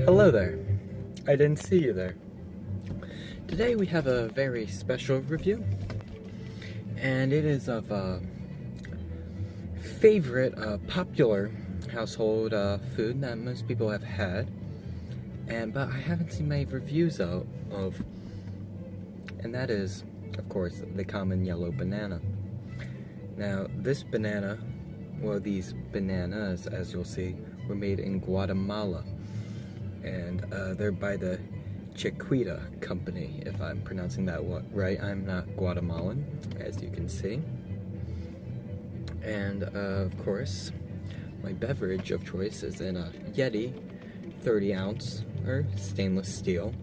Hello there. I didn't see you there. Today we have a very special review, and it is of a favorite popular household food that most people have had, but I haven't seen many reviews of, and that is, of course, the common yellow banana. Now, this banana, well, these bananas, as you'll see, were made in Guatemala, and they're by the Chiquita company, if I'm pronouncing that right. I'm not Guatemalan, as you can see. And of course, my beverage of choice is in a Yeti 30-ounce or stainless steel,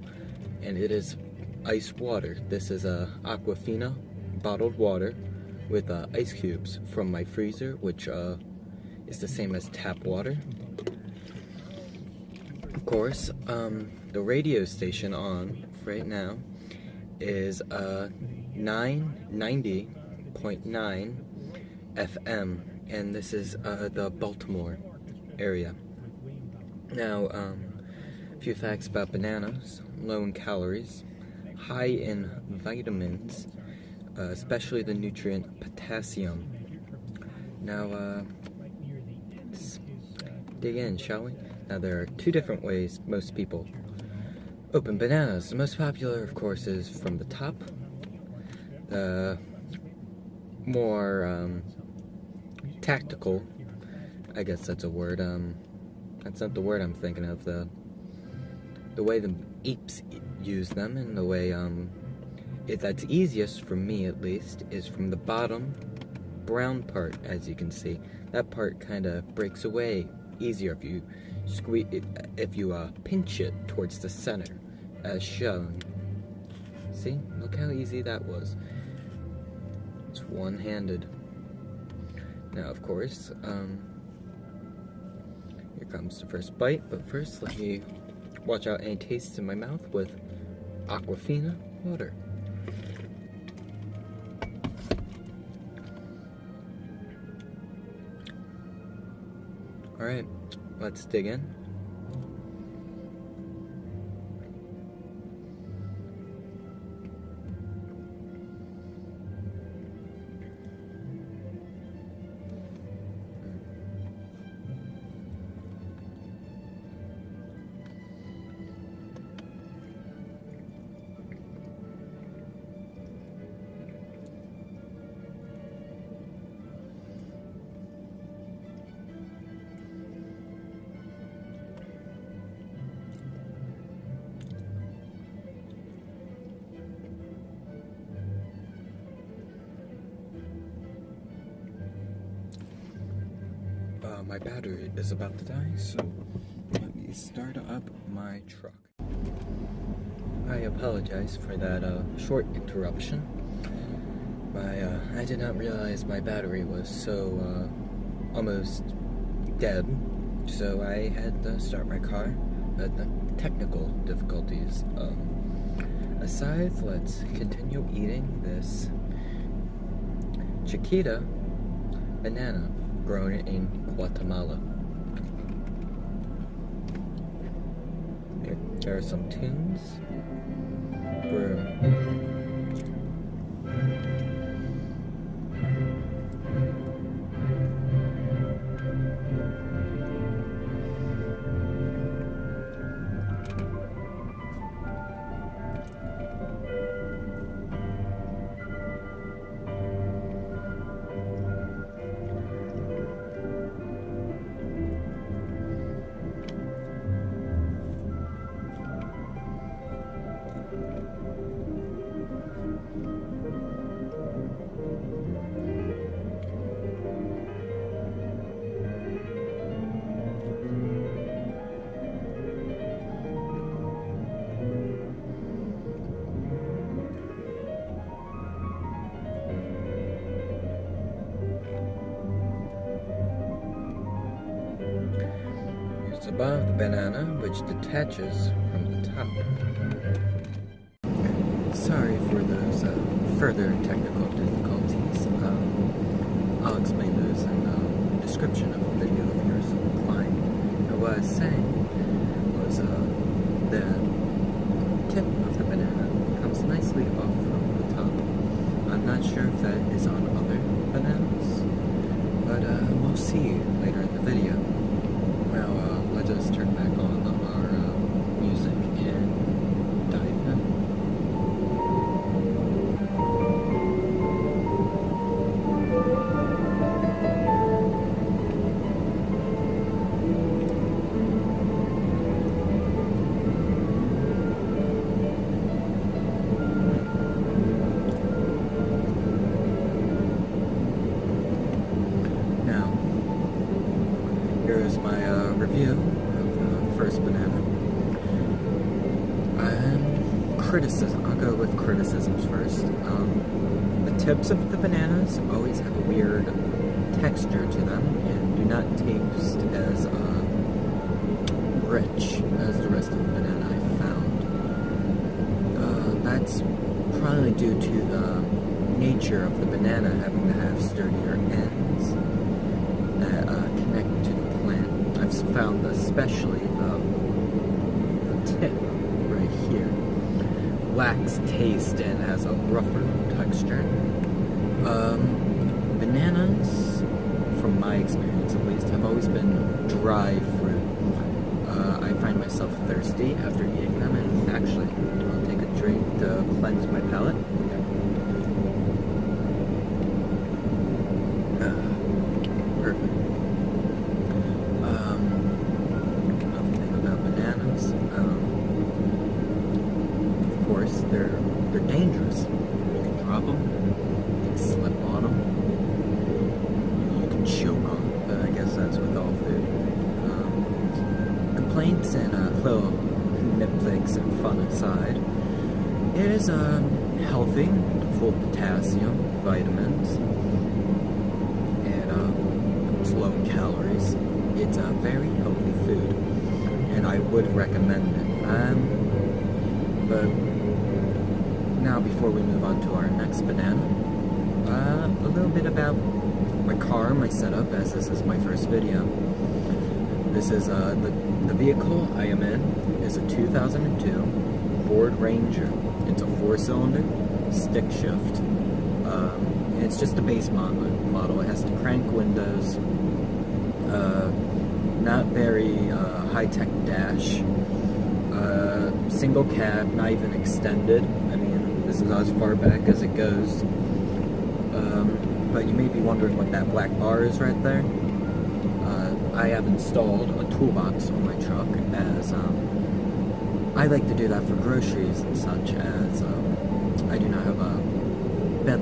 and it is ice water. This is a Aquafina bottled water with ice cubes from my freezer, which is the same as tap water. Of course, the radio station on right now is 990.9 FM, and this is the Baltimore area. Now, a few facts about bananas: low in calories, high in vitamins, especially the nutrient potassium. Now, let's dig in, shall we? Now, there are two different ways most people open bananas. The most popular, of course, is from the top. The more tactical, I guess that's a word, that's not the word I'm thinking of, the way the apes use them, and the way that's easiest for me, at least, is from the bottom brown part. As you can see, that part kind of breaks away easier if you squeeze it, if you pinch it towards the center, as shown. See, look how easy that was. It's one-handed. Now, of course, here comes the first bite, but first let me watch out any tastes in my mouth with Aquafina water. Alright, let's dig in. My battery is about to die, so let me start up my truck. I apologize for that short interruption. I did not realize my battery was so almost dead, so I had to start my car. But the technical difficulties aside, let's continue eating this Chiquita banana grown in Guatemala. There are some tunes for above the banana, which detaches from the top. Sorry for those further technical difficulties. I'll explain those in the description of the video if you're so inclined. Now, what I was saying was the tip of the banana comes nicely off from the top. I'm not sure if that is on other bananas, but we'll see later in the video. Now, let's just turn back on our music and dive in. Here's my review of the first banana. I'll go with criticisms first. The tips of the bananas always have a weird texture to them and do not taste as rich as the rest of the banana I found. That's probably due to the nature of the banana having to have sturdier ends that connect to the plant. I've found especially the tip right here lacks taste and has a rougher texture. Bananas, from my experience at least, have always been dry fruit. I find myself thirsty after eating them, and actually, I'll take a drink to cleanse my palate. Perfect. Another thing about bananas, of course, they're dangerous. You can drop them, you can slip on them, you can choke on them, but I guess that's with all food. Complaints and little nitpicks and fun aside, it is healthy, full of potassium, vitamins, and it's low in calories. It's a very healthy food, and I would recommend it. But now, before we move on to our next banana, a little bit about my car, my setup, as this is my first video. This is the vehicle I am in is a 2002 Ford Ranger. It's a 4-cylinder stick shift. And it's just a base model. It has the crank windows, not very high-tech dash, single cab, not even extended. I mean, this is as far back as it goes. But you may be wondering what that black bar is right there. I have installed a toolbox on my truck, as I like to do that for groceries and such, as I do not have a bed.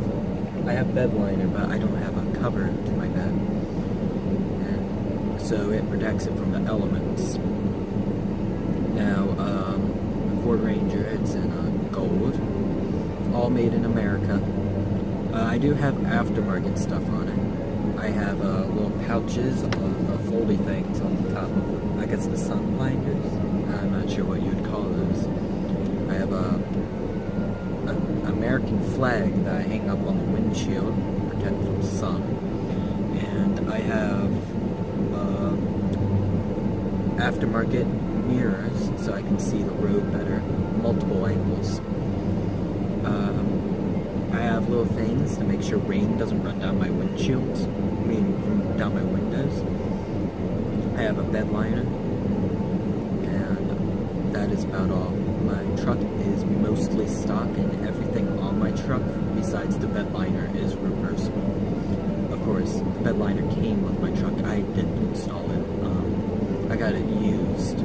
I have bed liner, but I don't have a cover to my bed, and so it protects it from the elements. Now, the Ford Ranger, it's in gold, all made in America. I do have aftermarket stuff on it. I have little pouches, foldy things on the top of it. I guess the sun blinders. I'm not sure what you would call those. I have an American flag that I hang up on the windshield, protect from the sun. And I have aftermarket mirrors, so I can see the road better, multiple angles. I have little things to make sure rain doesn't run down my windshields, from down my windows. I have a bed liner, and that is about all. My truck is mostly stock, and everything on my truck, besides the bed liner, is reversible. Of course, the bed liner came with my truck. I didn't install it. I got it used,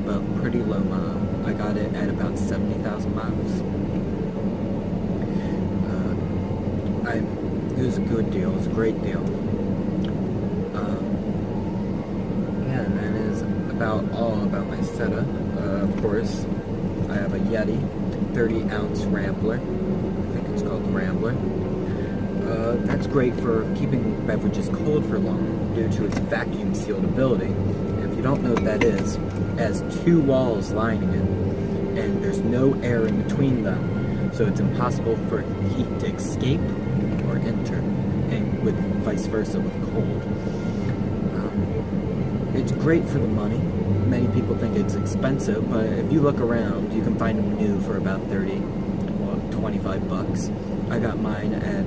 but pretty low mile. I got it at about 70,000 miles. It was a good deal. It was a great deal. Yeah, and that is about all about my setup. Of course, I have a Yeti 30-ounce Rambler. I think it's called the Rambler. That's great for keeping beverages cold for long due to its vacuum sealed ability. And if you don't know what that is, it has 2 walls lining it, and there's no air in between them, so it's impossible for heat to escape or enter, and with vice versa with cold. It's great for the money. many people think it's expensive, but if you look around, you can find them new for about 30, well, 25 bucks. I got mine at,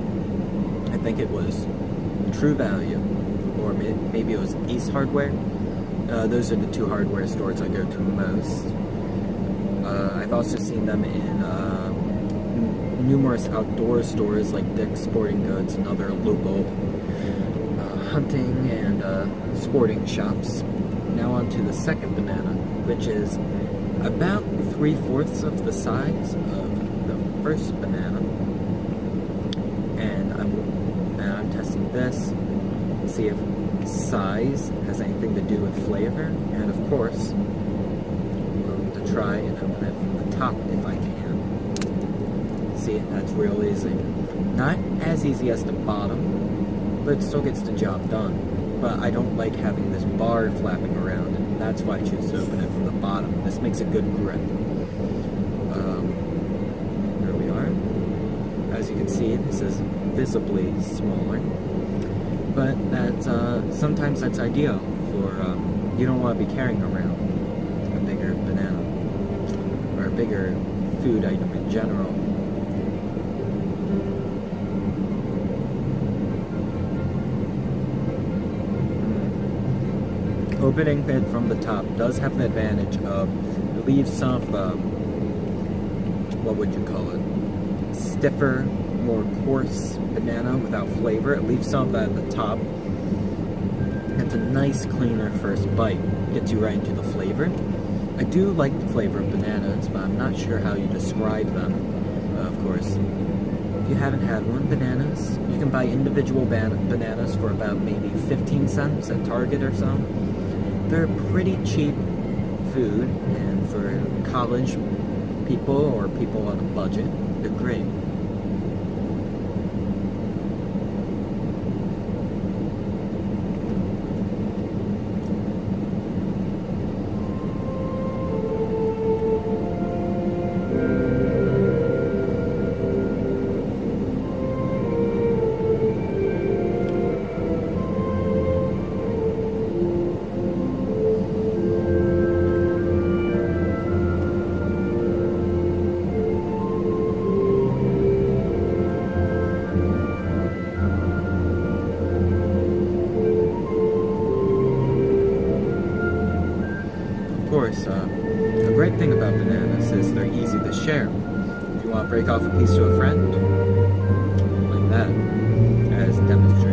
I think it was True Value, or maybe it was Ace Hardware. Those are the two hardware stores I go to most. I've also seen them in numerous outdoor stores like Dick's Sporting Goods and other local hunting and sporting shops. Now on to the second banana, which is about 3/4 of the size of the first banana. And I'm testing this to see if size has anything to do with flavor, and of course, I'm going to try and open it from the top if I can. See, that's real easy. Not as easy as the bottom, but it still gets the job done. But I don't like having this bar flapping around, and that's why I choose to open it from the bottom. This makes a good grip. Here we are. As you can see, this is visibly smaller. But that's sometimes that's ideal for you don't want to be carrying around a bigger banana or a bigger food item in general. Opening it from the top does have the advantage of it leaves some of the, what would you call it, stiffer, more coarse banana without flavor. It leaves some of that at the top. It's a nice cleaner first bite. Gets you right into the flavor. I do like the flavor of bananas, but I'm not sure how you describe them. Of course, if you haven't had one, bananas, you can buy individual bananas for about maybe 15 cents at Target or so. They're pretty cheap food, and for college people or people on a budget, they're great. The great thing about bananas is they're easy to share. If you want to break off a piece to a friend, like that, as demonstrated.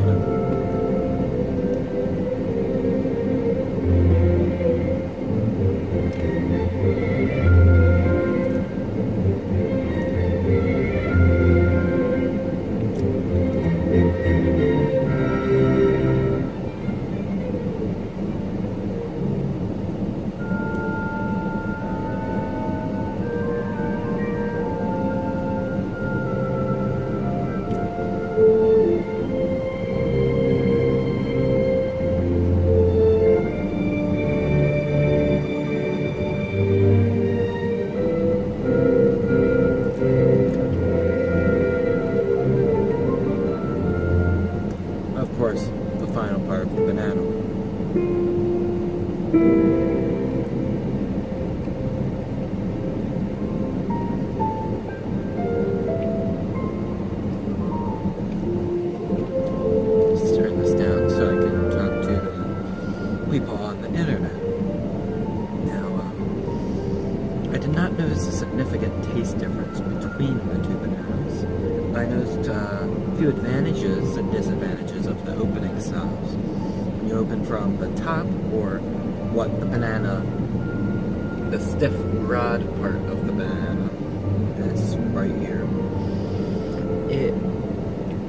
The final part of the banana. Let's turn this down so I can talk to people on the internet. Now, I did not notice a significant taste difference between the two bananas. I noticed a few advantages and disadvantages of the opening styles. When you open from the top, or what the banana, the stiff rod part of the banana, this right here,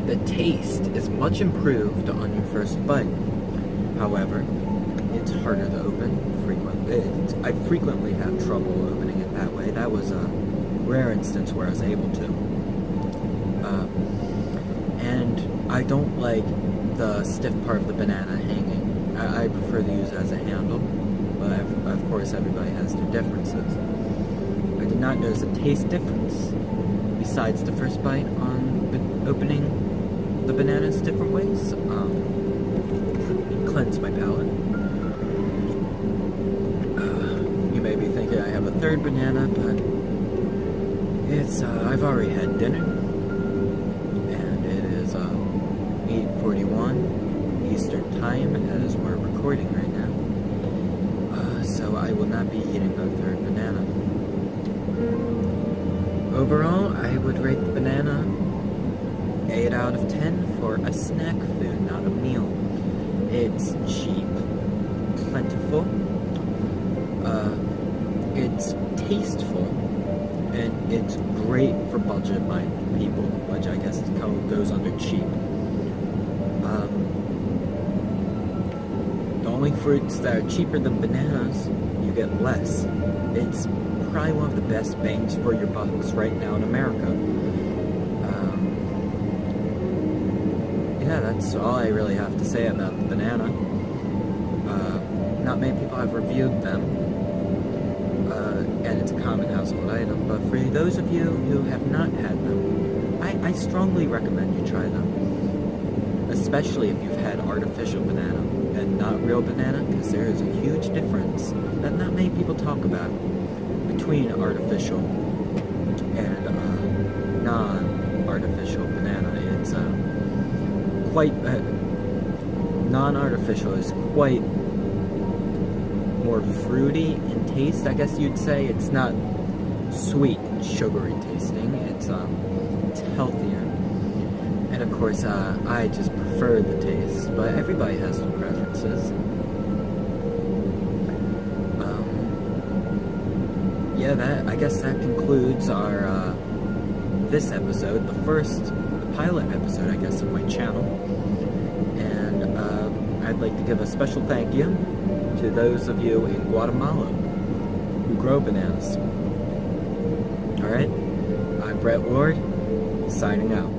the taste is much improved on your first bite. However, it's harder to open frequently. I frequently have trouble opening it that way. That was a rare instance where I was able to. And I don't like the stiff part of the banana hanging. I prefer to use it as a handle, but of course everybody has their differences. I did not notice a taste difference besides the first bite on opening the bananas different ways. Cleanse my palate. third banana, but it's, I've already had dinner, and it is, 8:41 Eastern Time as we're recording right now. So I will not be eating the third banana. Overall, I would rate the banana 8 out of 10 for a snack food, not a meal. It's cheap, plentiful, it's tasteful, and it's great for budget-minded people, which I guess goes under cheap. The only fruits that are cheaper than bananas, you get less. It's probably one of the best bangs for your bucks right now in America. Yeah, that's all I really have to say about the banana. Not many people have reviewed them, and it's a common household item, but for those of you who have not had them, I strongly recommend you try them, especially if you've had artificial banana and not real banana, because there is a huge difference that not many people talk about between artificial and non-artificial banana. It's quite non-artificial is quite more fruity in taste, I guess you'd say. It's not sweet and sugary tasting. It's healthier. And of course, I just prefer the taste, but everybody has their preferences. Yeah, I guess that concludes our this episode, the pilot episode, I guess, of my channel. And I'd like to give a special thank you to those of you in Guatemala who grow bananas. Alright, I'm Brett Ward, signing out.